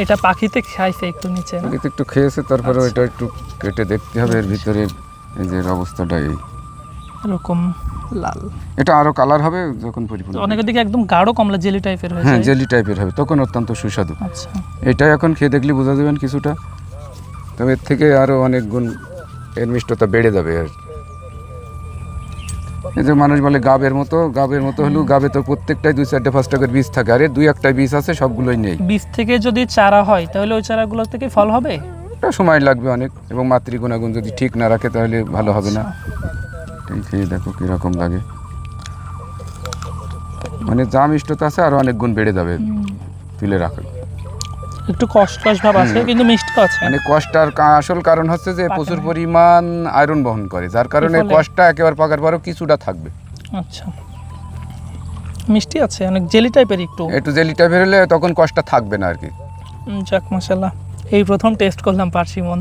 এটা পাখিতে খাইছে একটু নিচে, পাখিতে একটু খেয়েছে, তারপরে এটা একটু কেটে দেখতে হবে এর ভিতরে এই যে অবস্থাটা। এই এরকম লাল, এটা আরো কালার হবে যখন পরিপূর্ণ। অনেকের দিকে একদম গাঢ় কমলা জেলি টাইপের হয়ে হ্যাঁ, যায়। জেলি টাইপের হবে, তখন অত্যন্ত সুস্বাদু। আচ্ছা, এটা এখন খেয়ে দেখলে বোঝা যাবেন কিছুটা, তবে এর থেকে আরো অনেক গুণ এর মিষ্টতা বেড়ে যাবে। আর এই যে মানুষ বলে গাবের মতো হলেও গাবে তো প্রত্যেকটাই 2-4-5টা করে বীজ থাকে, আর এর 2-1টা বীজ আছে, সবগুলোই নেই। বীজ থেকে যদি চারা হয় তাহলে ওই চারাগুলো থেকে ফল হবে? এটা সময় লাগবে অনেক, এবং মাতৃগুণাগুণ যদি ঠিক না রাখে তাহলে ভালো হবে না। এই খেয়ে দেখো কীরকম লাগে, মানে যা মিষ্টতা আছে আরও অনেক গুণ বেড়ে যাবে তুলে রাখা। একটু কষ্ট ভাব আছে কিন্তু মিষ্টি আছে। মানে কষ্টার আসল কারণ হচ্ছে যে প্রচুর পরিমাণ আয়রন বহন করে, যার কারণে কষ্টটা একেবারে পাকার পরও কিছুটা থাকবে। আচ্ছা, মিষ্টি আছে, অনেক জেলি টাইপের, একটু জেলি টাইপের হলে তখন কষ্টটা থাকবে না আর কি। যাক মাশাআল্লাহ, এই প্রথম টেস্ট করলাম পার্সিমন।